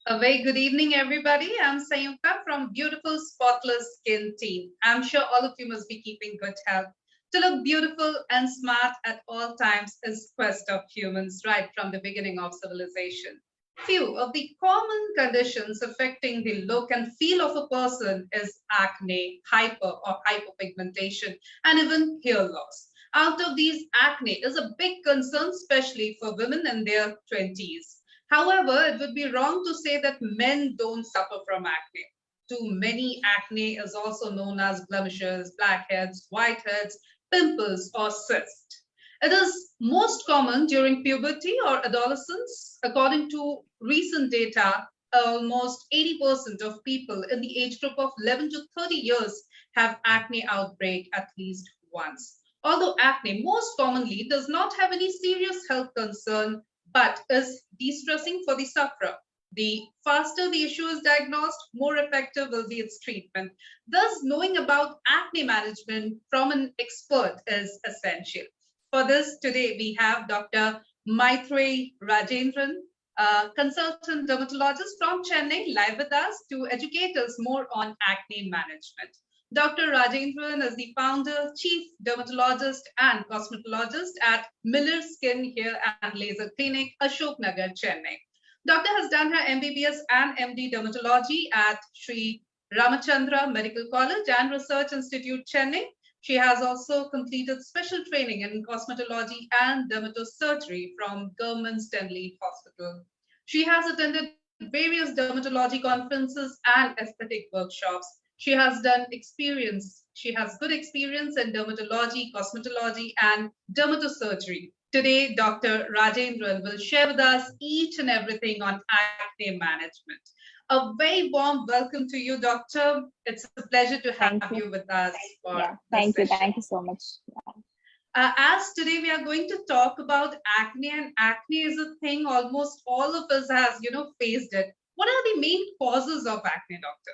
A very good evening, everybody. I'm Sayuka from beautiful Spotless Skin team. I'm sure all of you must be keeping good health. To look beautiful and smart at all times is quest of humans right from the beginning of civilization. Few of the common conditions affecting the look and feel of a person is acne, hyper or hypopigmentation, and even hair loss. Out of these, acne is a big concern, especially for women in their 20s. However, it would be wrong to say that men don't suffer from acne. To many, acne is also known as blemishes, blackheads, whiteheads, pimples, or cysts. It is most common during puberty or adolescence. According to recent data, almost 80% of people in the age group of 11 to 30 years have acne outbreak at least once. Although acne most commonly does not have any serious health concern, but is de-stressing for the sufferer. The faster the issue is diagnosed, more effective will be its treatment. Thus, knowing about acne management from an expert is essential. For this, today we have Dr. Mythreyi Rajendran, a consultant dermatologist from Chennai, live with us to educate us more on acne management. Dr. Rajendran is the founder, chief dermatologist, and cosmetologist at Miller Skin Hair and Laser Clinic, Ashok Nagar, Chennai. Doctor has done her MBBS and MD dermatology at Sri Ramachandra Medical College and Research Institute, Chennai. She has also completed special training in cosmetology and dermatosurgery from Government Stanley Hospital. She has attended various dermatology conferences and aesthetic workshops. She has good experience in dermatology, cosmetology, and dermatosurgery. Today, Dr. Rajendran will share with us each and everything on acne management. A very warm welcome to you, Doctor. It's a pleasure to have Thank you you. with us for Yeah, this session. thank you so much. As today we are going to talk about acne, and acne is a thing almost all of us has, faced it. What are the main causes of acne, doctor?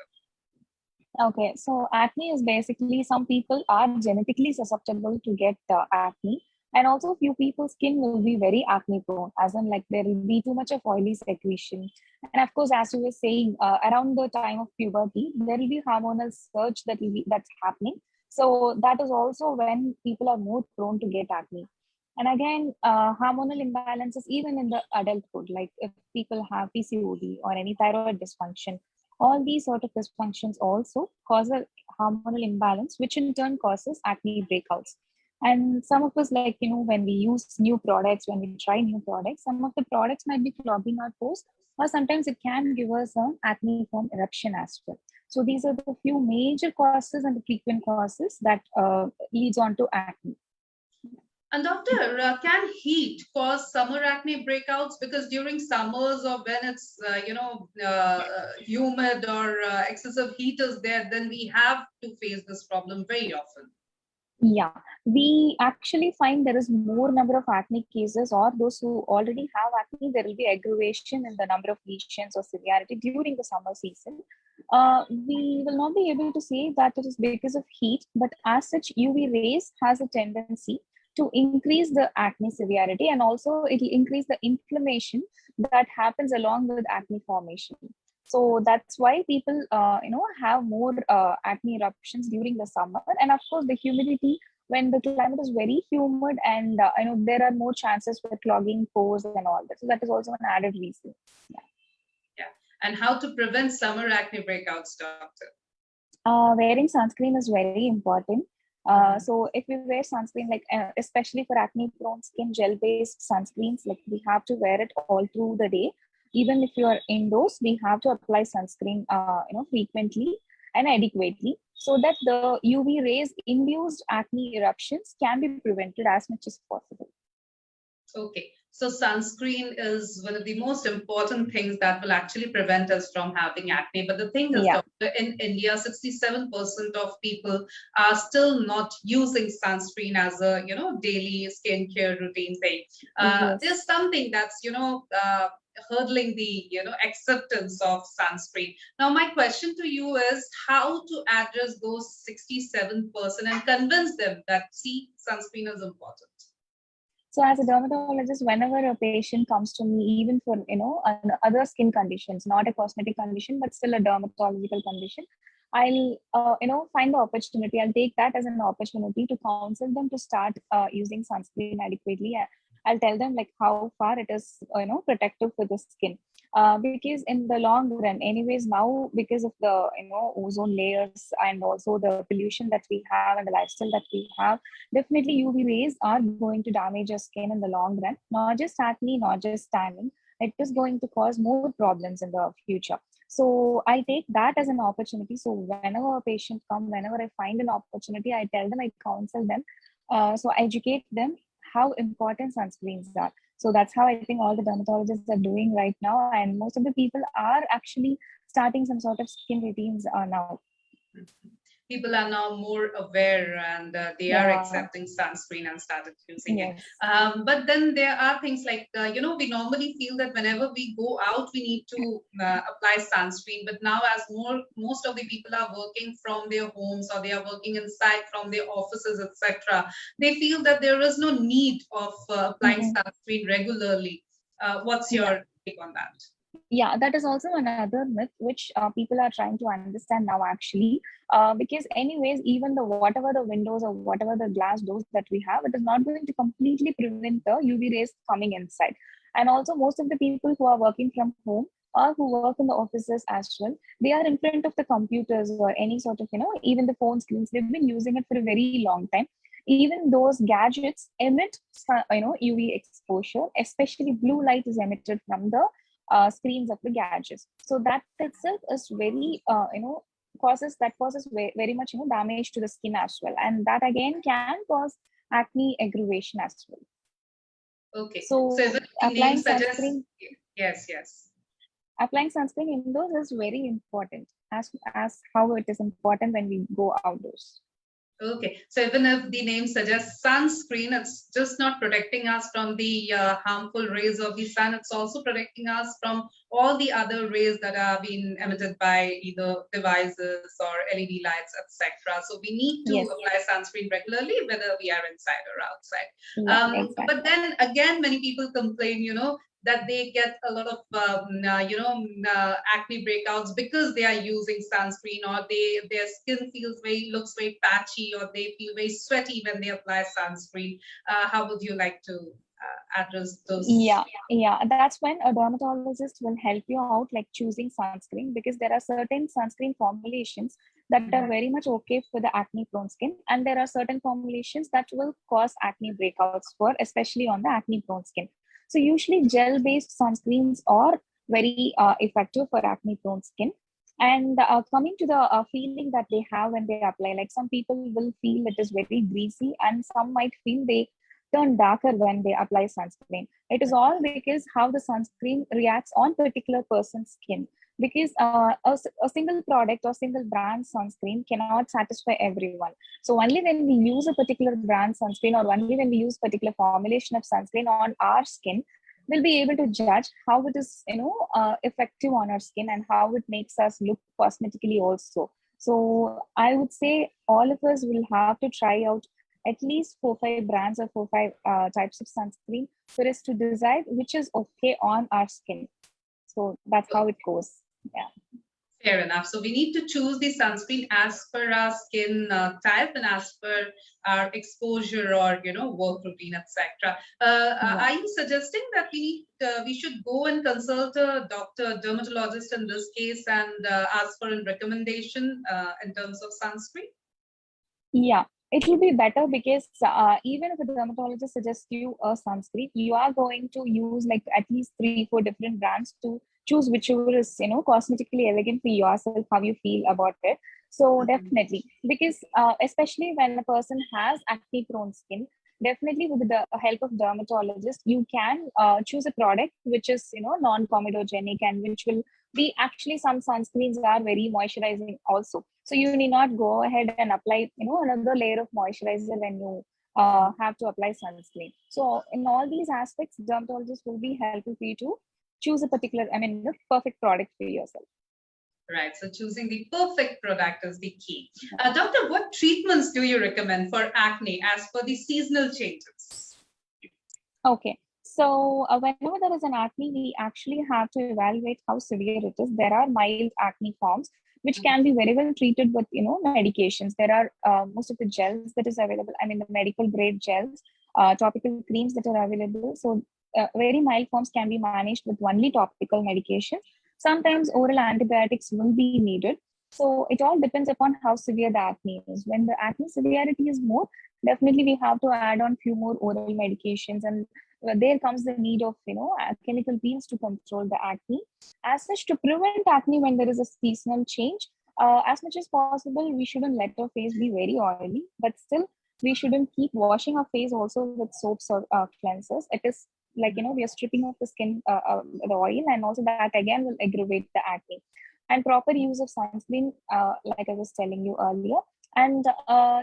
Okay, so acne is basically some people are genetically susceptible to get acne, and also few people's skin will be very acne prone, as in like there will be too much of oily secretion. And of course, as you were saying, around the time of puberty, there will be hormonal surge that's happening. So that is also when people are more prone to get acne. And again, hormonal imbalances even in the adulthood, like if people have PCOD or any thyroid dysfunction, all these sort of dysfunctions also cause a hormonal imbalance, which in turn causes acne breakouts. And some of us, like, when we use new products, when we try new products, some of the products might be clogging our pores, or sometimes it can give us an acne form eruption as well. So these are the few major causes and the frequent causes that leads on to acne. And doctor, can heat cause summer acne breakouts? Because during summers or when it's humid or excessive heat is there, then we have to face this problem very often. Yeah, we actually find there is more number of acne cases, or those who already have acne, there will be aggravation in the number of lesions or severity during the summer season. We will not be able to say that it is because of heat, but as such, UV rays has a tendency to increase the acne severity, and also it will increase the inflammation that happens along with acne formation. So that's why people have more acne eruptions during the summer. And of course the humidity, when the climate is very humid, and there are more chances for clogging pores and all that, so that is also an added reason. Yeah. And how to prevent summer acne breakouts, doctor? Wearing sunscreen is very important. So if we wear sunscreen, like especially for acne prone skin, gel based sunscreens, like we have to wear it all through the day. Even if you are indoors, we have to apply sunscreen frequently and adequately, so that the UV rays induced acne eruptions can be prevented as much as possible. Okay, so sunscreen is one of the most important things that will actually prevent us from having acne. But the thing is, Yeah. doctor, in India, 67% of people are still not using sunscreen as a daily skincare routine thing. Yes. There's something that's hurdling the acceptance of sunscreen. Now, my question to you is how to address those 67% and convince them that see sunscreen is important. So as a dermatologist, whenever a patient comes to me, even for other skin conditions, not a cosmetic condition, but still a dermatological condition, I'll find the opportunity. I'll take that as an opportunity to counsel them to start using sunscreen adequately. I'll tell them like how far it is protective for the skin. Because in the long run, anyways, now because of the ozone layers and also the pollution that we have and the lifestyle that we have, definitely UV rays are going to damage your skin in the long run. Not just acne, not just tanning. It is going to cause more problems in the future. So I take that as an opportunity. So whenever a patient come, whenever I find an opportunity, I tell them, I counsel them. So I educate them how important sunscreens are. So that's how I think all the dermatologists are doing right now, and most of the people are actually starting some sort of skin routines now. People are now more aware, and they are Yeah. accepting sunscreen and started using it. Yes. But then there are things like, we normally feel that whenever we go out, we need to apply sunscreen. But now, as most of the people are working from their homes or they are working inside from their offices, etc., they feel that there is no need of applying Mm-hmm. sunscreen regularly. What's Yeah. your take on that? Yeah, that is also another myth which people are trying to understand now actually, because anyways, even the whatever the windows or whatever the glass doors that we have, it is not going to completely prevent the UV rays coming inside. And also most of the people who are working from home or who work in the offices as well, they are in front of the computers or any sort of even the phone screens. They've been using it for a very long time. Even those gadgets emit UV exposure, especially blue light is emitted from the screens of the gadgets. So that itself is very causes very much damage to the skin as well, and that again can cause acne aggravation as well. Okay, so So even the name suggests, yes, yes. applying sunscreen indoors is very important, as how it is important when we go outdoors. Okay, so even if the name suggests sunscreen, it's just not protecting us from the harmful rays of the sun. It's also protecting us from all the other rays that are being emitted by either devices or LED lights, etc. So we need to Yes. apply sunscreen regularly, whether we are inside or outside. Yeah, exactly. But then again, many people complain, that they get a lot of acne breakouts because they are using sunscreen, or their skin looks very patchy, or they feel very sweaty when they apply sunscreen. How would you like to address those? Yeah, that's when a dermatologist will help you out, like choosing sunscreen, because there are certain sunscreen formulations that are very much okay for the acne prone skin, and there are certain formulations that will cause acne breakouts for, especially on the acne prone skin. So usually gel based sunscreens are very effective for acne prone skin. And coming to the feeling that they have when they apply, like some people will feel it is very greasy, and some might feel they turn darker when they apply sunscreen. It is all because how the sunscreen reacts on particular person's skin. Because a single product or single brand sunscreen cannot satisfy everyone. So only when we use a particular brand sunscreen, or only when we use particular formulation of sunscreen on our skin, we'll be able to judge how it is effective on our skin and how it makes us look cosmetically also. So I would say all of us will have to try out at least 4 5 brands or 4 5 types of sunscreen for us to decide which is okay on our skin. So that's how it goes. Yeah. Fair enough. So we need to choose the sunscreen as per our skin type and as per our exposure or work routine, etc. Yeah. Are you suggesting that we should go and consult a doctor, dermatologist in this case, and ask for a recommendation in terms of sunscreen? Yeah, it will be better because even if a dermatologist suggests you a sunscreen, you are going to use like at least 3 4 different brands to choose whichever is cosmetically elegant for yourself, how you feel about it. So Mhm. definitely, because especially when a person has acne prone skin, definitely with the help of dermatologist, you can choose a product which is non-comedogenic, and which will be actually, some sunscreens are very moisturizing also. So you need not go ahead and apply another layer of moisturizer when you have to apply sunscreen. So in all these aspects, dermatologists will be helpful for you to choose a particular, the perfect product for yourself. Right. So choosing the perfect product is the key. Doctor, what treatments do you recommend for acne as per the seasonal changes? Okay. So whenever there is an acne, we actually have to evaluate how severe it is. There are mild acne forms which can be very well treated with medications. There are most of the gels that is available. I mean the medical grade gels, topical creams that are available. So very mild forms can be managed with only topical medication. Sometimes oral antibiotics will be needed. So it all depends upon how severe the acne is. When the acne severity is more, definitely we have to add on few more oral medications, and there comes the need of chemical peels to control the acne. As such, to prevent acne when there is a seasonal change, as much as possible we shouldn't let our face be very oily, but still we shouldn't keep washing our face also with soaps or cleansers. It is like we are stripping off the skin, the oil, and also that again will aggravate the acne. And proper use of sunscreen, like I was telling you earlier, and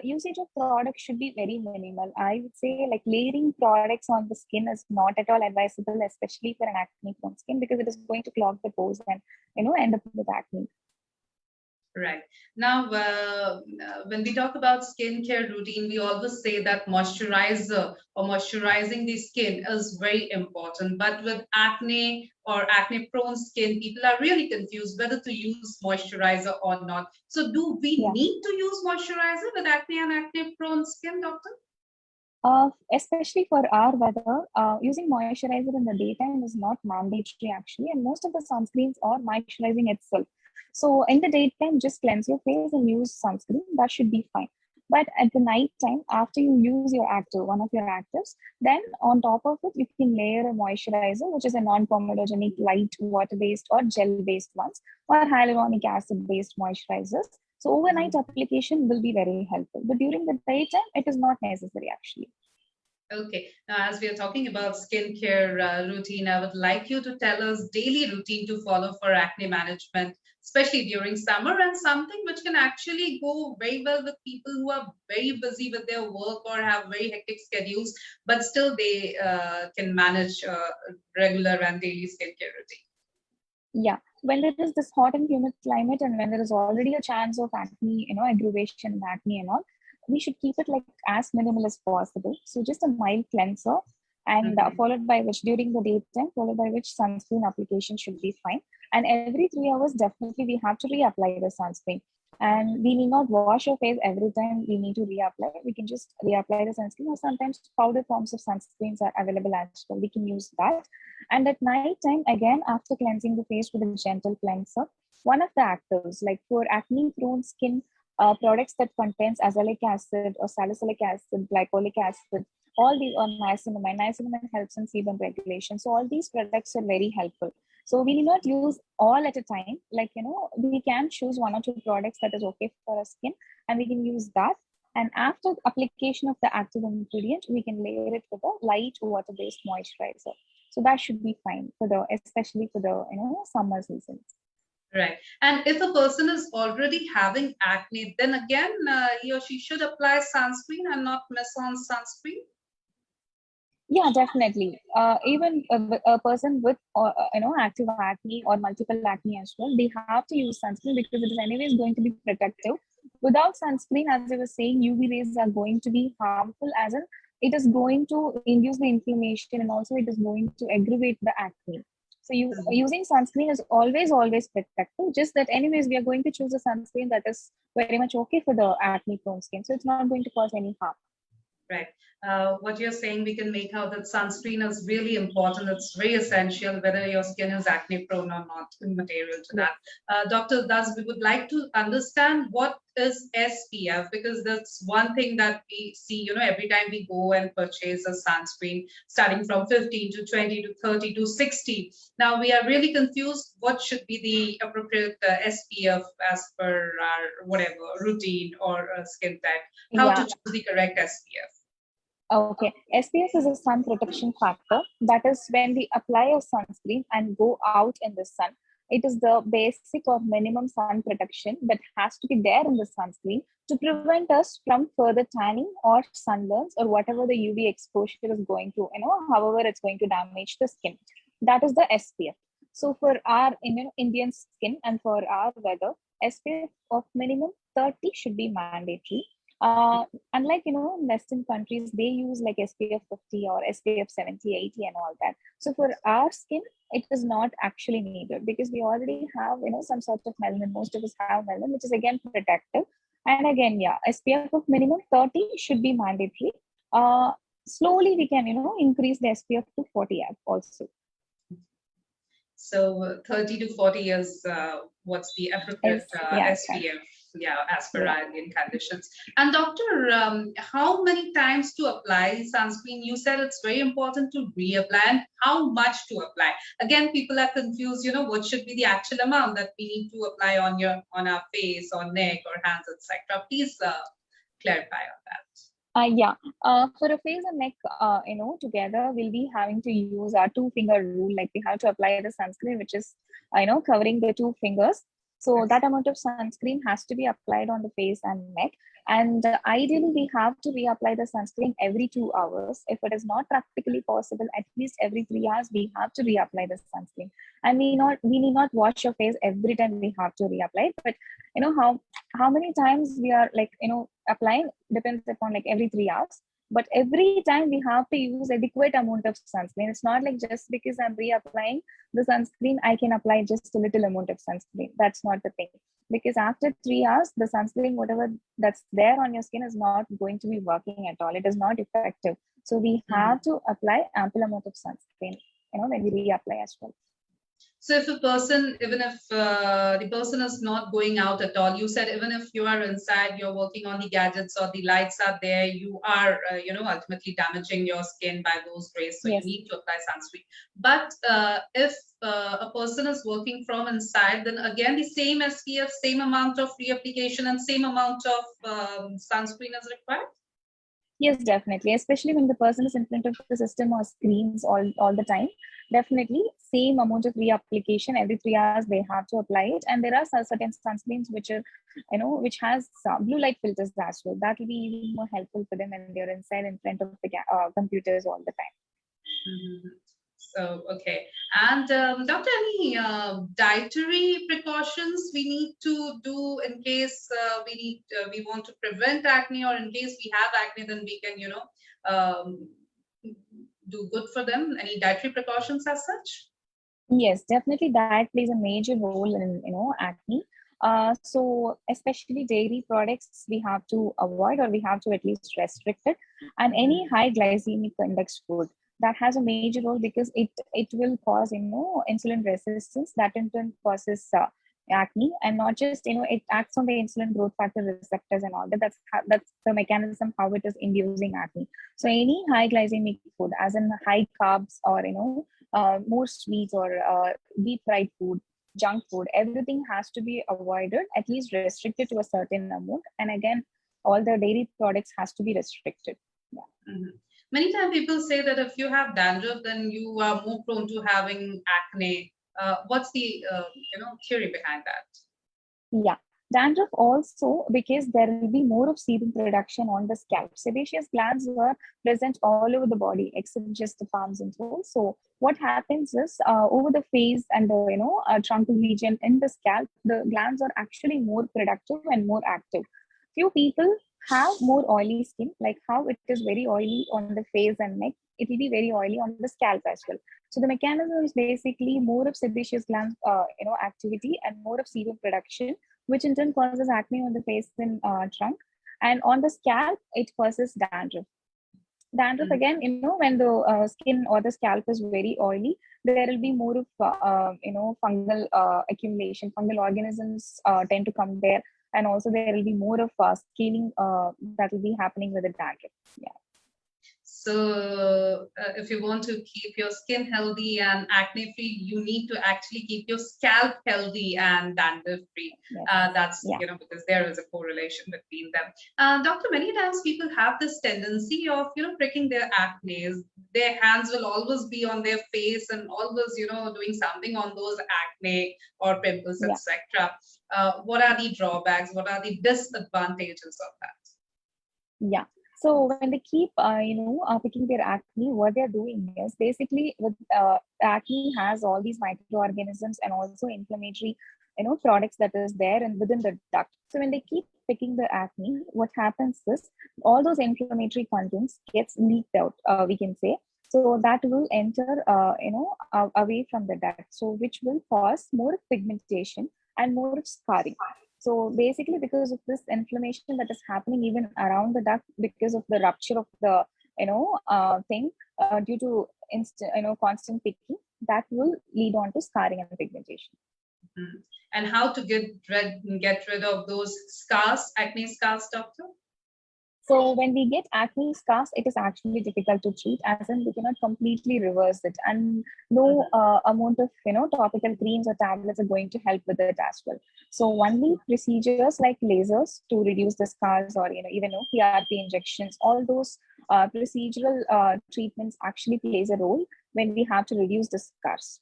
usage of products should be very minimal. I would say like layering products on the skin is not at all advisable, especially for an acne prone skin, because it is going to clog the pores and end up with acne. Right. Now, when we talk about skincare routine, we always say that moisturizer or moisturizing the skin is very important. But with acne or acne prone skin, people are really confused whether to use moisturizer or not. So, do we Yeah. need to use moisturizer with acne and acne prone skin, doctor? Especially for our weather, using moisturizer in the daytime is not mandatory actually, and most of the sunscreens are moisturizing itself. So in the daytime, just cleanse your face and use sunscreen. That should be fine. But at the night time, after you use your active, one of your actives, then on top of it, you can layer a moisturizer, which is a non-comedogenic, light water-based or gel-based ones, or hyaluronic acid-based moisturizers. So overnight application will be very helpful. But during the daytime, it is not necessary actually. Okay. Now, as we are talking about skincare routine, I would like you to tell us daily routine to follow for acne management, especially during summer, and something which can actually go very well with people who are very busy with their work or have very hectic schedules, but still they can manage regular and daily skincare routine. Yeah, when there is this hot and humid climate, and when there is already a chance of acne, aggravation and acne and all, we should keep it like as minimal as possible. So just a mild cleanser, and Mhm. followed by which during the daytime, followed by which sunscreen application should be fine. And every 3 hours, definitely we have to reapply the sunscreen. And we need not wash our face every time we need to reapply. We can just reapply the sunscreen, or sometimes powder forms of sunscreens are available as well. We can use that. And at night time, again, after cleansing the face with a gentle cleanser, one of the actives, like for acne prone skin, products that contains azelaic acid or salicylic acid, glycolic acid, all these, or niacinamide. Niacinamide helps in sebum regulation. So all these products are very helpful. So we need not use all at a time. Like, we can choose one or two products that is okay for our skin, and we can use that. And after application of the active ingredient, we can layer it with a light water-based moisturizer. So that should be fine for the, especially for the summer seasons. Right. And if a person is already having acne, then again, he or she should apply sunscreen and not miss on sunscreen. Yeah, definitely. Even a person with active acne or multiple acne as well, they have to use sunscreen because it is anyways going to be protective. Without sunscreen, as I was saying, UV rays are going to be harmful, as in it is going to induce the inflammation, and also it is going to aggravate the acne. So using sunscreen is always protective. Just that anyways, we are going to choose a sunscreen that is very much okay for the acne prone skin. So it's not going to cause any harm. Right. What you're saying, we can make out that sunscreen is really important. It's very essential, whether your skin is acne prone or not, immaterial to Yes. that. Dr. Das, we would like to understand what is SPF, because that's one thing that we see, every time we go and purchase a sunscreen, starting from 15 to 20 to 30 to 60. Now we are really confused what should be the appropriate SPF as per our whatever routine or skin type, how to Yeah. choose the correct SPF. Okay, SPF is a sun protection factor. That is when we apply a sunscreen and go out in the sun. It is the basic or minimum sun protection that has to be there in the sunscreen to prevent us from further tanning or sunburns or whatever the UV exposure is going to, however it's going to damage the skin. That is the SPF. So for our Indian skin and for our weather, SPF of minimum 30 should be mandatory. Unlike, in Western countries, they use like SPF 50 or SPF 70, 80 and all that. So for our skin, it is not actually needed because we already have, some sort of melanin. Most of us have melanin, which is again protective. And again, yeah, SPF of minimum 30 should be mandatory. Uh, Slowly we can, increase the SPF to 40 also. So 30 to 40 years, what's the appropriate Yeah, SPF? Yeah, as per yeah. our Indian conditions. And doctor, how many times to apply sunscreen? You said it's very important to reapply. And how much to apply? Again, people are confused. What should be the actual amount that we need to apply on our face or neck or hands, etc. Please clarify on that. Yeah. For a face and neck, together we'll be having to use our 2 finger rule. Like we have to apply the sunscreen, which is, covering the 2 fingers. So that amount of sunscreen has to be applied on the face and neck. And ideally, we have to reapply the sunscreen every 2 hours. If it is not practically possible, at least every 3 hours, we have to reapply the sunscreen. And we need not wash your face every time we have to reapply. But how many times we are like applying depends upon like every 3 hours, but every time we have to use adequate amount of sunscreen. It's not like just because I'm reapplying the sunscreen I can apply just a little amount of sunscreen. That's not the thing, because after 3 hours the sunscreen whatever that's there on your skin is not going to be working at all. It is not effective. So we have to apply ample amount of sunscreen when we reapply as well. So if a person, even if the person is not going out at all, you said even if you are inside, you're working on the gadgets or the lights are there, you are, ultimately damaging your skin by those rays. So you Yes. need to apply sunscreen. But if a person is working from inside, then again the same SPF, same amount of reapplication and same amount of sunscreen is required. Yes, definitely. Especially when the person is in front of the system or screens all the time. Definitely, same amount of reapplication every 3 hours they have to apply it. And there are certain sunscreens which are, which has blue light filters as well. That will be even more helpful for them when they're inside in front of the computers all the time. Mhm. So, okay. And doctor, any dietary precautions we need to do in case we want to prevent acne, or in case we have acne, then we can, um, do good for them? Any dietary precautions as such? Yes, definitely diet plays a major role in acne. So especially dairy products we have to avoid, or we have to at least restrict it, and any high glycemic index food that has a major role because it will cause insulin resistance that in turn causes acne. And not just it acts on the insulin growth factor receptors and all that. That's the mechanism how it is inducing acne. So any high glycemic food, as in high carbs or more sweets or deep fried food, junk food, everything has to be avoided, at least restricted to a certain amount. And again, all the dairy products has to be restricted. Yeah. Mhm. Many times people say that if you have dandruff, then you are more prone to having acne. What's the theory behind that? Yeah. Dandruff also because there will be more of sebum production on the scalp. Sebaceous glands were present all over the body except just the palms and toes. So what happens is over the face and the truncal region in the scalp, the glands are actually more productive and more active. Few people have more oily skin, like how it is very oily on the face and neck. It will be very oily on the scalp as well. So the mechanism is basically more of sebaceous gland, activity and more of sebum production, which in turn causes acne on the face and trunk. And on the scalp, it causes dandruff. Dandruff Mhm. again, when the skin or the scalp is very oily, there will be more of fungal accumulation. Fungal organisms tend to come there, and also there will be more of scaling that will be happening with the dandruff. Yeah. So, if you want to keep your skin healthy and acne free, you need to actually keep your scalp healthy and dandruff free. Yes. That's, Yeah. because there is a correlation between them. Doctor, many times people have this tendency of, pricking their acne. Their hands will always be on their face and always, doing something on those acne or pimples, Yeah. etc. What are the drawbacks? What are the disadvantages of that? Yeah. So when they keep, picking their acne, what they're doing is basically with acne has all these microorganisms and also inflammatory products that is there and within the duct. So when they keep picking the acne, what happens is all those inflammatory contents gets leaked out, we can say. So that will enter, away from the duct. So which will cause more pigmentation and more scarring. So basically, because of this inflammation that is happening even around the duct, because of the rupture of the thing, due to constant picking, that will lead on to scarring and pigmentation. Mhm. And how to get rid of those scars, acne scars, doctor? So when we get acne scars, it is actually difficult to treat, as in we cannot completely reverse it, and no Mhm. amount of topical creams or tablets are going to help with it as well. So only procedures like lasers to reduce the scars, or even PRP injections, all those procedural treatments actually plays a role when we have to reduce the scars.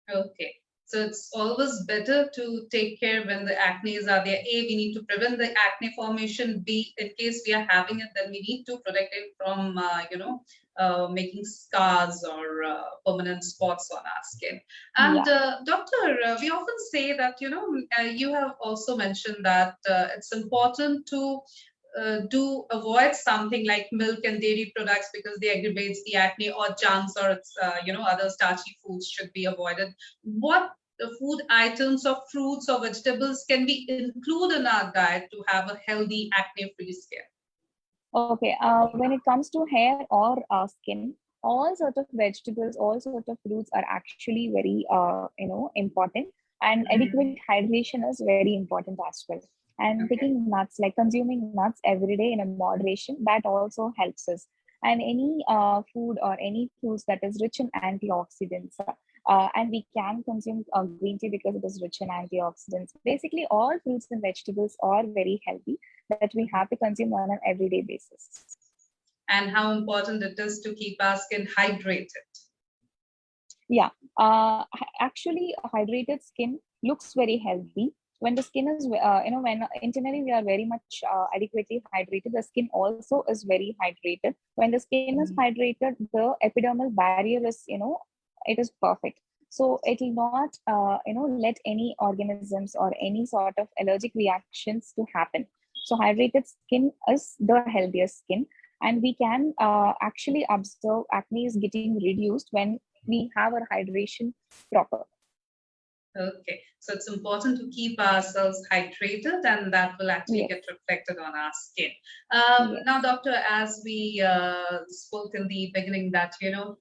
Okay. So it's always better to take care when the acne are there. A, we need to prevent the acne formation. B, in case we are having it, then we need to protect it from, making scars or permanent spots on our skin. And Yeah. doctor, we often say that, you have also mentioned that it's important to do avoid something like milk and dairy products because they aggravates the acne, or junks, or it's, other starchy foods should be avoided. What food items or fruits or vegetables can we include in our diet to have a healthy acne free skin? Okay, when it comes to hair or skin, all sort of vegetables, all sort of fruits are actually very, important. And adequate Mhm. hydration is very important as well. And Okay. taking nuts, like consuming nuts every day in a moderation, that also helps us. And any food or any fruits that is rich in antioxidants, and we can consume green tea because it is rich in antioxidants. Basically, all fruits and vegetables are very healthy that we have to consume on an everyday basis. And how important it is to keep our skin hydrated. Yeah, actually, hydrated skin looks very healthy. When the skin is, when internally we are very much adequately hydrated, the skin also is very hydrated. When the skin is Mhm. hydrated, the epidermal barrier is, it is perfect. So it will not, let any organisms or any sort of allergic reactions to happen. So hydrated skin is the healthiest skin, and we can actually observe acne is getting reduced when we have our hydration proper. Okay, so it's important to keep ourselves hydrated, and that will actually Yes, get reflected on our skin. Now, yes. doctor, as we spoke in the beginning, that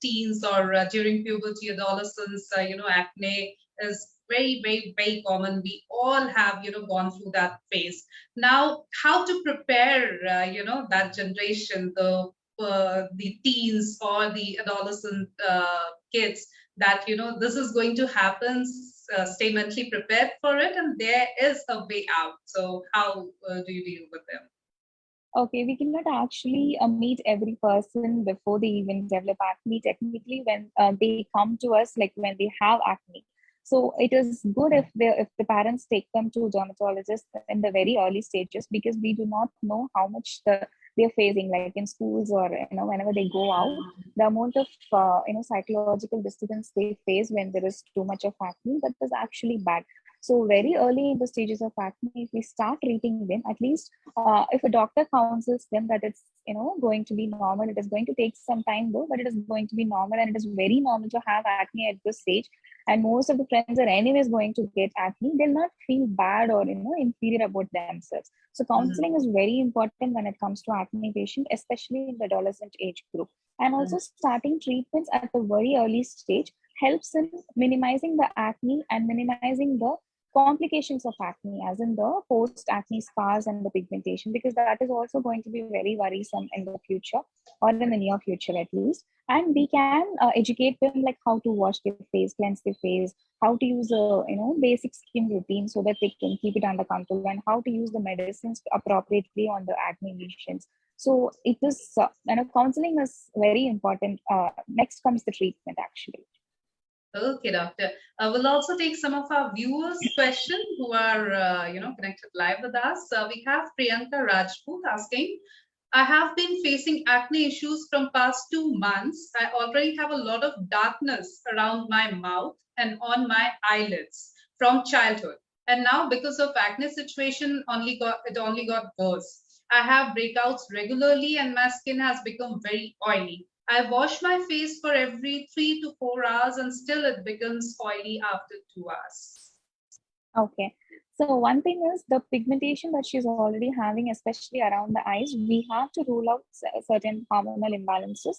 teens or during puberty, adolescence, acne is very, very, very common. We all have gone through that phase. Now, how to prepare that generation, the teens or the adolescent kids, that this is going to happen, stay mentally prepared for it, and there is a way out. So how do you deal with them? Okay, we cannot actually meet every person before they even develop acne. Technically, when they come to us, like when they have acne, so it is good if the parents take them to dermatologists in the very early stages, because we do not know how much they're facing, like in schools, or whenever they go out, the amount of psychological disturbance they face when there is too much of acne, that is actually bad. So very early in the stages of acne, if we start treating them, at least if a doctor counsels them that it's going to be normal, it is going to take some time though, but it is going to be normal, and it is very normal to have acne at this stage, and most of the friends are anyways going to get acne, they'll not feel bad or inferior about themselves. So counseling Mhm. is very important when it comes to acne patient, especially in the adolescent age group. And also starting treatments at the very early stage helps in minimizing the acne and minimizing the complications of acne, as in the post acne scars and the pigmentation, because that is also going to be very worrisome in the future, or in the near future at least. And we can educate them like how to wash their face, cleanse their face, how to use a basic skin routine so that they can keep it under control, and how to use the medicines appropriately on the acne lesions. So it is counseling is very important. Next comes the treatment actually. Okay, doctor. We'll also take some of our viewers' questions who are, connected live with us. We have Priyanka Rajput asking, I have been facing acne issues from past 2 months. I already have a lot of darkness around my mouth and on my eyelids. from childhood. And now because of acne situation only got worse. I have breakouts regularly and my skin has become very oily. I wash my face for every 3 to 4 hours and still it becomes oily after 2 hours. Okay. So one thing is the pigmentation that she's already having, especially around the eyes, we have to rule out certain hormonal imbalances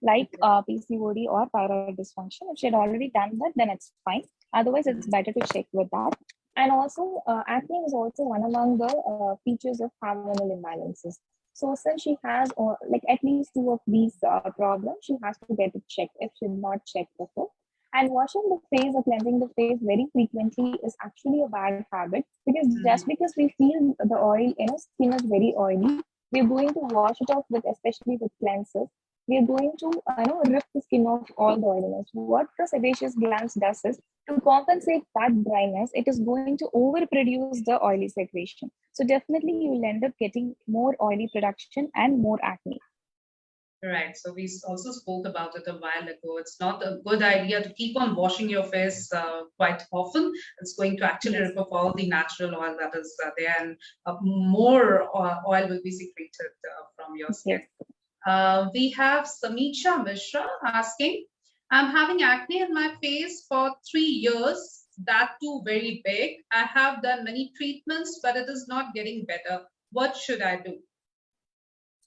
like PCOD or thyroid dysfunction. If she had already done that, then it's fine. Otherwise, it's better to check with that. And also, acne is also one among the features of hormonal imbalances. So since she has like at least two of these problems, she has to get it checked if she did not check before. And washing the face or cleansing the face very frequently is actually a bad habit, because just because we feel the oil, skin is very oily, we're going to wash it off with, especially with cleansers. We are going to rip the skin off all the oiliness. What the sebaceous glands does is, to compensate that dryness, it is going to overproduce the oily secretion. So definitely you will end up getting more oily production and more acne. Right. So we also spoke about it a while ago. It's not a good idea to keep on washing your face quite often. It's going to actually Yes. rip off all the natural oil that is there, and more oil will be secreted from your skin. Yes. We have Samiksha Mishra asking, I'm having acne in my face for 3 years, that too very big. I have done many treatments, but it is not getting better. What should I do?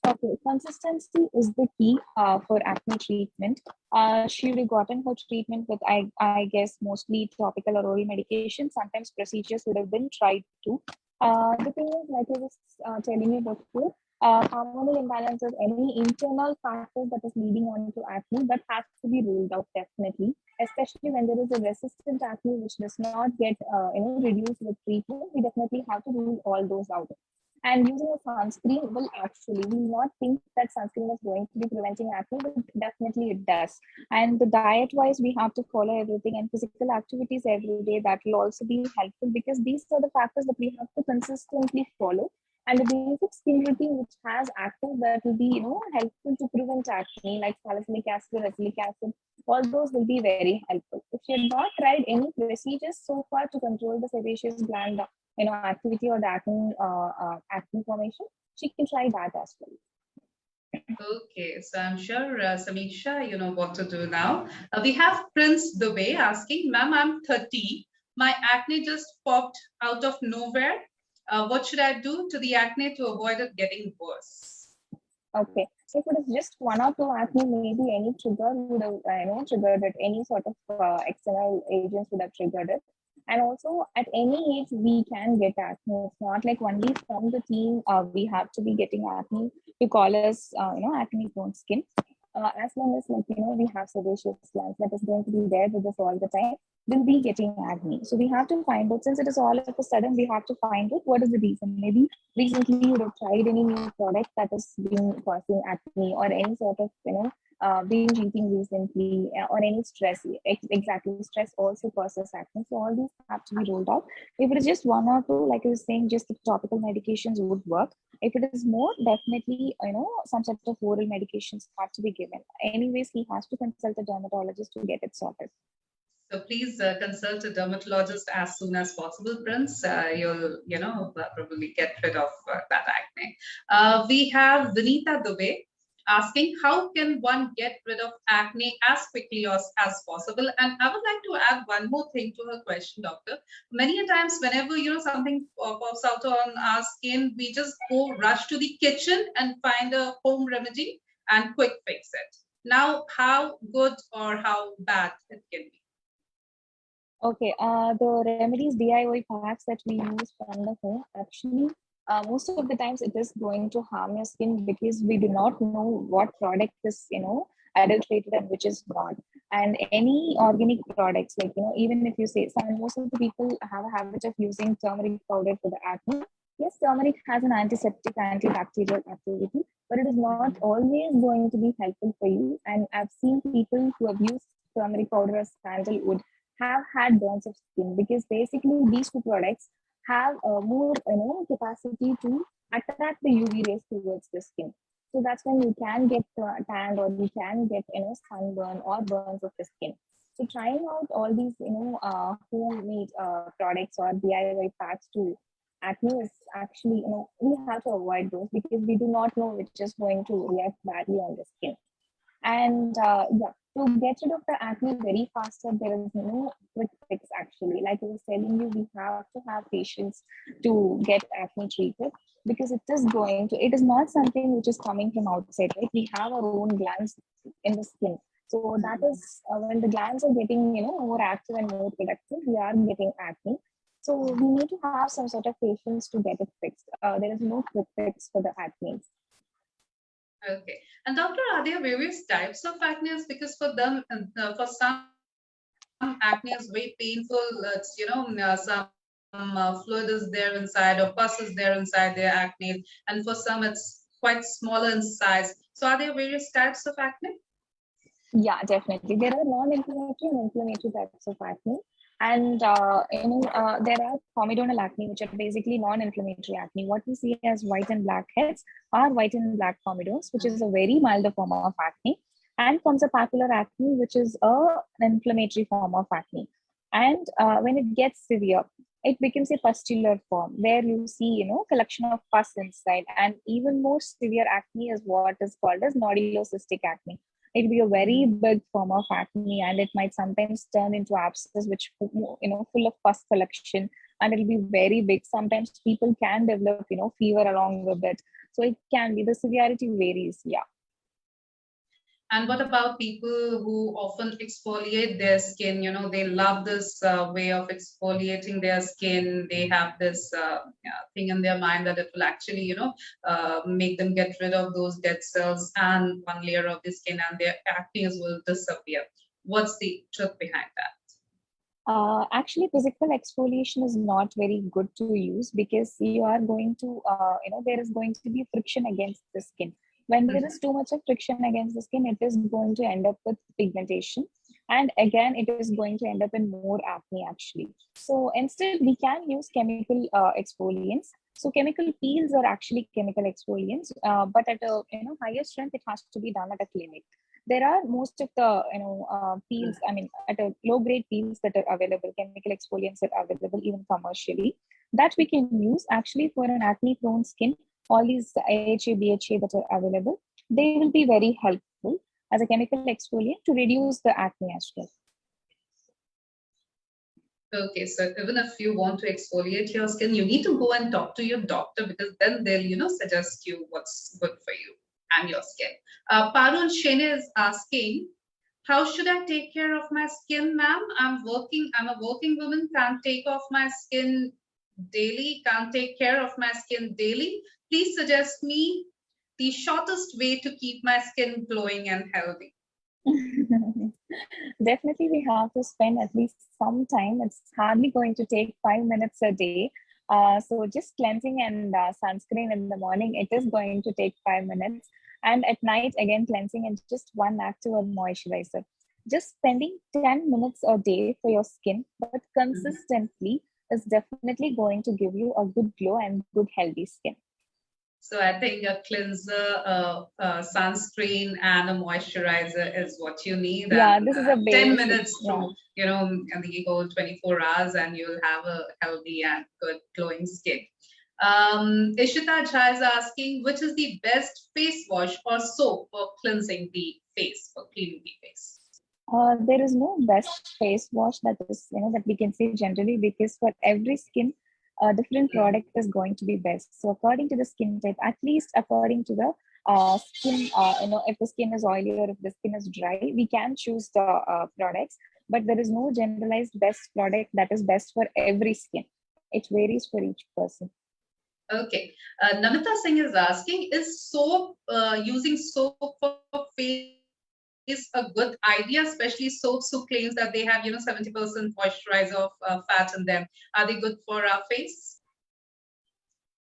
Okay, consistency is the key for acne treatment. She would have gotten her treatment with, I guess, mostly topical or oral medication. Sometimes procedures would have been tried too. The thing is, like I was telling you before, hormonal imbalances, any internal factors that is leading on to acne, that has to be ruled out definitely, especially when there is a resistant acne which does not get reduced with treatment. We definitely have to rule all those out. And using a sunscreen will actually, we will not think that sunscreen is going to be preventing acne, but definitely it does. And the diet wise, we have to follow everything, and physical activities every day, that will also be helpful, because these are the factors that we have to consistently follow. And the basic skin routine which has active, that will be helpful to prevent acne, like salicylic acid, acylic acid, all those will be very helpful. If you have not tried any procedures so far to control the sebaceous gland activity or the acne formation, she can try that as well. Okay, so I'm sure Samiksha, you know what to do now. We have Prince Dubey asking, Ma'am, I'm 30. My acne just popped out of nowhere. What should I do to the acne to avoid it getting worse? Okay, so if it is just one or two acne, maybe any trigger would have triggered it. Any sort of external agents would have triggered it. And also at any age we can get acne. It's not like only from the teen we have to be getting acne to call us acne prone skin. As long as we have sebaceous glands that is going to be there with us all the time, we'll be getting acne. So we have to find out, since it is all of a sudden, we have to find out what is the reason. Maybe recently you would have tried any new product that is being causing acne, or any sort of binge eating recently, or any stress. Exactly, stress also causes acne. So all these have to be ruled out. If it is just one or two, like I was saying, just the topical medications would work. If it is more, definitely some sort of oral medications have to be given. Anyways, he has to consult a dermatologist to get it sorted. So please consult a dermatologist as soon as possible, Prince. You'll, probably get rid of that acne. We have Vinita Dubey asking, how can one get rid of acne as quickly as possible? And I would like to add one more thing to her question, doctor. Many a times, whenever, something pops out on our skin, we just go rush to the kitchen and find a home remedy and quick fix it. Now, how good or how bad it can be? Okay, the remedies DIY packs that we use from the home, actually, most of the times it is going to harm your skin, because we do not know what product is, adulterated and which is not. And any organic products, like, even if you say, some most of the people have a habit of using turmeric powder for the acne. Yes, turmeric has an antiseptic, antibacterial activity, but it is not always going to be helpful for you. And I've seen people who have used turmeric powder as sandalwood have had burns of skin, because basically these two products have more capacity to attract the UV rays towards the skin. So that's when you can get tanned, or you can get sunburn or burns of the skin. So trying out all these, homemade products or DIY packs to acne is actually, we have to avoid those because we do not know which is going to react badly on the skin. And yeah, to get rid of the acne very faster, there is no quick fix actually. Like I was telling you, we have to have patience to get acne treated because it is not something which is coming from outside, right? We have our own glands in the skin. So that is when the glands are getting, more active and more productive, we are getting acne. So we need to have some sort of patience to get it fixed. There is no quick fix for the acne. Okay. And doctor, are there various types of acne? Because for some acne is very painful. It's some fluid is there inside or pus is there inside their acne, and for some it's quite smaller in size. So are there various types of acne? Yeah, definitely. There are non-inflammatory and inflammatory types of acne. And there are comedonal acne, which are basically non-inflammatory acne. What we see as white and black heads are white and black comedones, which is a very milder form of acne. And comes a papular acne, which is an inflammatory form of acne. And when it gets severe, it becomes a pustular form where you see, collection of pus inside. And even more severe acne is what is called as nodulocystic acne. It'll be a very big form of acne, and it might sometimes turn into abscess which full of pus collection, and it'll be very big. Sometimes people can develop fever along with it, so it can be, the severity varies. Yeah. And what about people who often exfoliate their skin? They love this way of exfoliating their skin. They have this thing in their mind that it will actually, make them get rid of those dead cells and one layer of the skin, and their acne will disappear. What's the truth behind that? Actually, physical exfoliation is not very good to use because you are going to, there is going to be friction against the skin. When there is too much of friction against the skin, it is going to end up with pigmentation. And again, it is going to end up in more acne actually. So instead, we can use chemical exfoliants. So chemical peels are actually chemical exfoliants, but at a higher strength, it has to be done at a clinic. There are most of the peels, I mean, at a low grade peels that are available, chemical exfoliants that are available even commercially, that we can use actually for an acne prone skin. All these AHA, BHA that are available, they will be very helpful as a chemical exfoliant to reduce the acne as well. Okay, so even if you want to exfoliate your skin, you need to go and talk to your doctor, because then they'll, suggest you what's good for you and your skin. Parul Shene is asking, how should I take care of my skin, ma'am? I'm a working woman, can't take off my skin daily, can't take care of my skin daily. Please suggest me the shortest way to keep my skin glowing and healthy. Definitely, we have to spend at least some time. It's hardly going to take 5 minutes a day. So just cleansing and sunscreen in the morning, it is going to take 5 minutes. And at night, again, cleansing and just one active or moisturizer. Just spending 10 minutes a day for your skin, but consistently is definitely going to give you a good glow and good healthy skin. So I think a cleanser, sunscreen, and a moisturizer is what you need. Yeah, And this is a 10 basic. minutes Yeah. through, the whole 24 hours, and you'll have a healthy and good glowing skin. Ishita Jha is asking, which is the best face wash or soap for cleansing the face, for cleaning the face? There is no best face wash that is, that we can say generally, because for every skin, a different product is going to be best. So according to the skin type, at least according to the skin, if the skin is oily or if the skin is dry, we can choose the products, but there is no generalized best product that is best for every skin. It varies for each person. Okay. Namita Singh is asking, is using soap for face a good idea, especially soaps who claims that they have, 70% moisturizer of fat in them? Are they good for our face?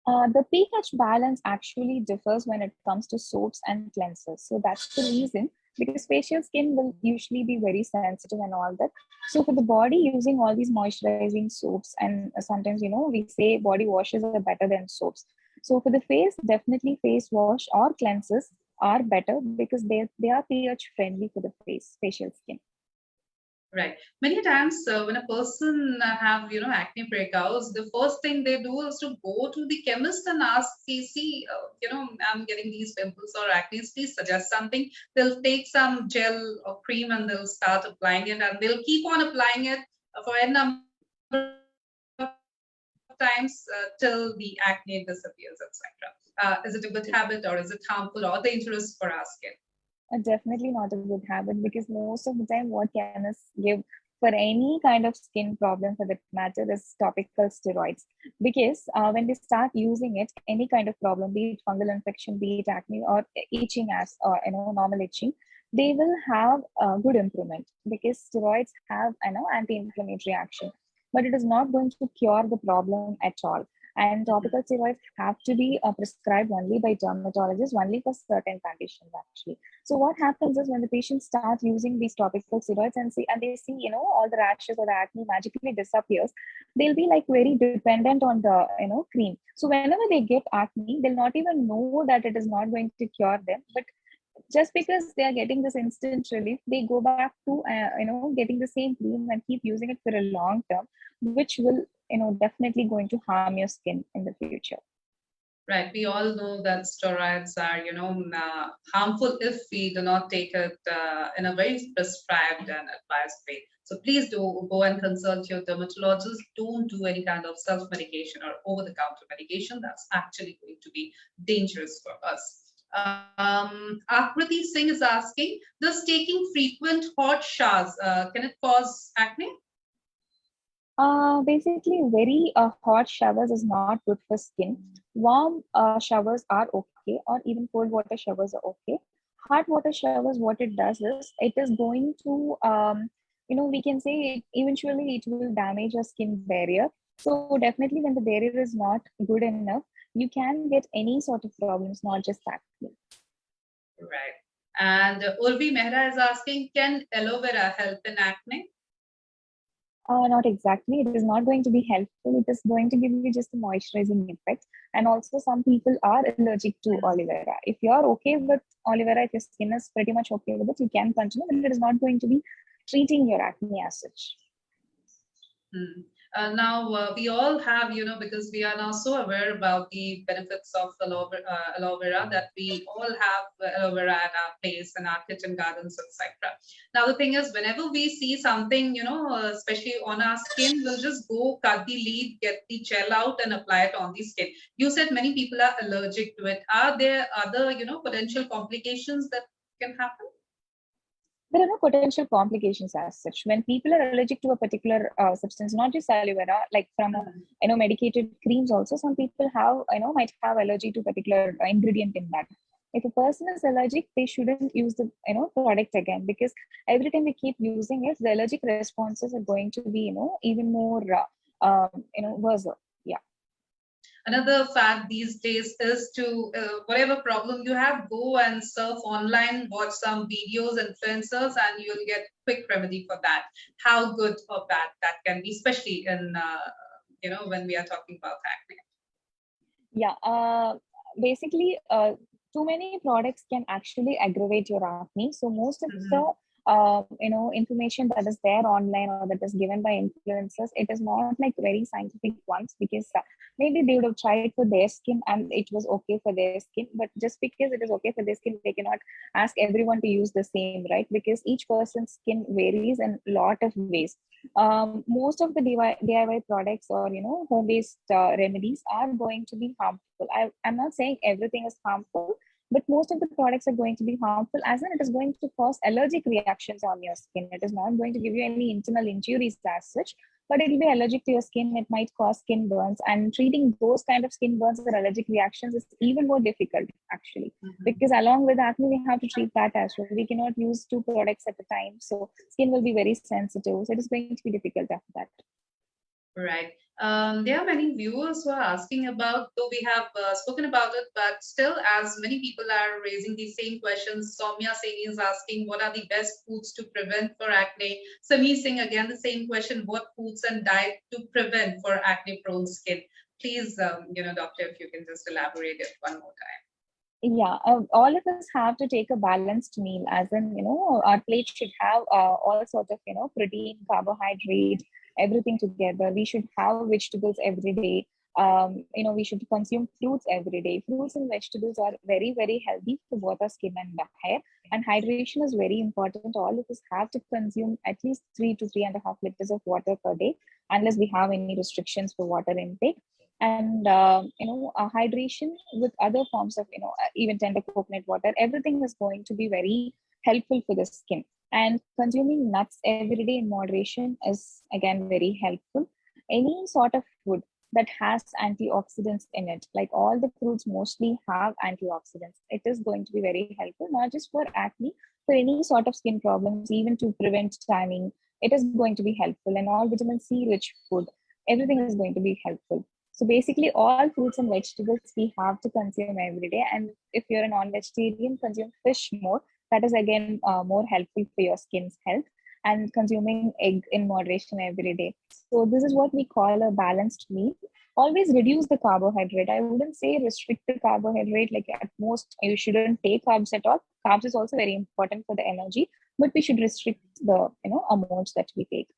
The pH balance actually differs when it comes to soaps and cleansers. So that's the reason, because facial skin will usually be very sensitive and all that. So for the body, using all these moisturizing soaps, and sometimes, we say body washes are better than soaps. So for the face, definitely face wash or cleansers are better because they are pH friendly for the facial skin. Right. Many times when a person have acne breakouts, the first thing they do is to go to the chemist and ask, see, I'm getting these pimples or acne. Please suggest something. They'll take some gel or cream and they'll start applying it, and they'll keep on applying it for a number of times till the acne disappears, etc. Is it a good habit or is it harmful or dangerous for our skin? Definitely not a good habit, because most of the time, what chemists give for any kind of skin problem, for that matter, is topical steroids. Because when they start using it, any kind of problem, be it fungal infection, be it acne or itching, as or normal itching, they will have a good improvement, because steroids have anti-inflammatory action, but it is not going to cure the problem at all. And topical steroids have to be prescribed only by dermatologists, only for certain conditions actually. So what happens is, when the patients start using these topical steroids and they see, all the rashes or the acne magically disappears, they'll be like very dependent on the, cream. So whenever they get acne, they'll not even know that it is not going to cure them. But just because they are getting this instant relief, they go back to, getting the same cream and keep using it for a long term, which will, definitely going to harm your skin in the future. Right. We all know that steroids are, harmful if we do not take it in a very prescribed and advised way. So please do go and consult your dermatologist. Don't do any kind of self-medication or over-the-counter medication. That's actually going to be dangerous for us. Akriti Singh is asking, does taking frequent hot showers, can it cause acne? Basically, very hot showers is not good for skin. Warm showers are okay, or even cold water showers are okay. Hot water showers, what it does is, it is going to, we can say eventually it will damage your skin barrier. So definitely, when the barrier is not good enough, you can get any sort of problems, not just acne. Right. And Urvi Mehra is asking, can aloe vera help in acne? Not exactly. It is not going to be helpful. It is going to give you just a moisturizing effect. And also, some people are allergic to aloe vera. If you are okay with aloe vera, if your skin is pretty much okay with it, you can continue, but it is not going to be treating your acne as such. Hmm. Now, we all have, because we are now so aware about the benefits of aloe vera, that we all have aloe vera at our place and our kitchen gardens, etc. Now, the thing is, whenever we see something, especially on our skin, we'll just go cut the leaf, get the gel out, and apply it on the skin. You said many people are allergic to it. Are there other, potential complications that can happen? There are no potential complications as such. When people are allergic to a particular substance, not just aloe vera, like from medicated creams, also some people have, might have allergy to particular ingredient in that. If a person is allergic, they shouldn't use the product again, because every time they keep using it, the allergic responses are going to be even more worse. Yeah. Another fact these days is to whatever problem you have, go and surf online, watch some videos, influencers, and you'll get quick remedy for that. How good or bad that can be, especially in when we are talking about acne. Yeah, basically, too many products can actually aggravate your acne. So most of the Mhm. information that is there online or that is given by influencers, it is not like very scientific ones, because maybe they would have tried for their skin and it was okay for their skin. But just because it is okay for their skin, they cannot ask everyone to use the same, right? Because each person's skin varies in a lot of ways. Most of the DIY products or home-based remedies are going to be harmful. I'm not saying everything is harmful, but most of the products are going to be harmful, as in it is going to cause allergic reactions on your skin. It is not going to give you any internal injuries as such, but it will be allergic to your skin. It might cause skin burns, and treating those kind of skin burns or allergic reactions is even more difficult actually, Mhm. because along with acne we have to treat that as well. We cannot use two products at a time, so skin will be very sensitive, so it is going to be difficult after that. Right. There are many viewers who are asking about, though we have spoken about it, but still, as many people are raising the same questions. Soumya Saini is asking, what are the best foods to prevent for acne? Sami Singh, again, the same question, what foods and diet to prevent for acne prone skin? Please, doctor, if you can just elaborate it one more time. Yeah, all of us have to take a balanced meal, as in, our plate should have all sorts of, protein, carbohydrate, everything together. We should have vegetables every day. We should consume fruits every day. Fruits and vegetables are very, very healthy for both our skin and the hair. And hydration is very important. All of us have to consume at least 3 to 3.5 liters of water per day, unless we have any restrictions for water intake. And hydration with other forms of, even tender coconut water, everything is going to be very helpful for the skin. And consuming nuts every day in moderation is again very helpful. Any sort of food that has antioxidants in it, like all the fruits mostly have antioxidants, it is going to be very helpful, not just for acne, for any sort of skin problems, even to prevent tanning. It is going to be helpful. And all vitamin C rich food, everything is going to be helpful. So basically, all fruits and vegetables we have to consume every day. And if you're a non-vegetarian, consume fish more. That is again more helpful for your skin's health. And consuming egg in moderation every day. So this is what we call a balanced meal. Always reduce the carbohydrate. I wouldn't say restrict the carbohydrate. Like at most, you shouldn't take carbs at all. Carbs is also very important for the energy, but we should restrict the amounts that we take.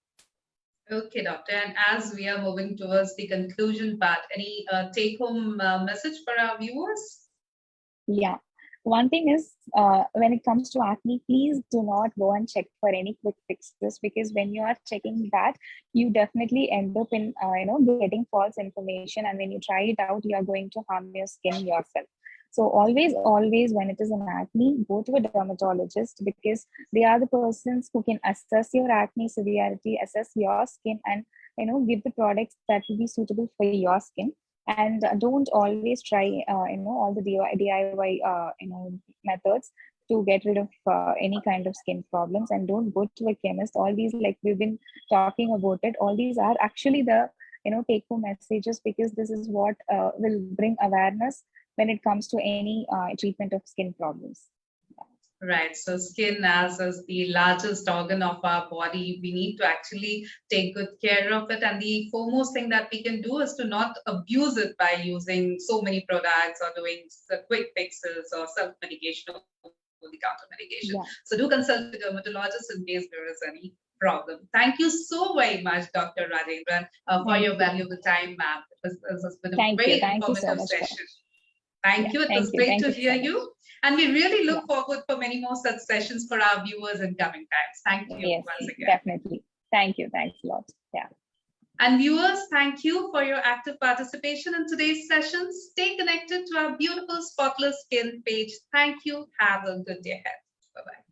Okay, doctor. And as we are moving towards the conclusion part, any take-home message for our viewers? Yeah. One thing is, when it comes to acne, please do not go and check for any quick fixes, because when you are checking that, you definitely end up in, getting false information. And when you try it out, you are going to harm your skin yourself. So always, when it is an acne, go to a dermatologist, because they are the persons who can assess your acne severity, assess your skin, and give the products that will be suitable for your skin. And don't always try all the DIY methods to get rid of any kind of skin problems. And don't go to a chemist. All these, like we've been talking about it, all these are actually the take home messages, because this is what will bring awareness when it comes to any treatment of skin problems. Right. So skin as the largest organ of our body, we need to actually take good care of it. And the foremost thing that we can do is to not abuse it by using so many products or doing quick fixes or self-medication or over-the-counter medication. Yeah. So do consult a dermatologist in case there is any problem. Thank you so very much, Dr. Rajendran, for your valuable time, ma'am. This has been a very Thank you so informative much. session. Thank Yeah, you. It was great thank to you hear so much. you. And we really Yeah. look forward for many more such sessions for our viewers in coming times. Thank you Yes, once again. definitely. Thank you. Thanks a lot. Yeah. And viewers, thank you for your active participation in today's session. Stay connected to our beautiful Spotless Skin page. Thank you. Have a good day ahead. Bye-bye.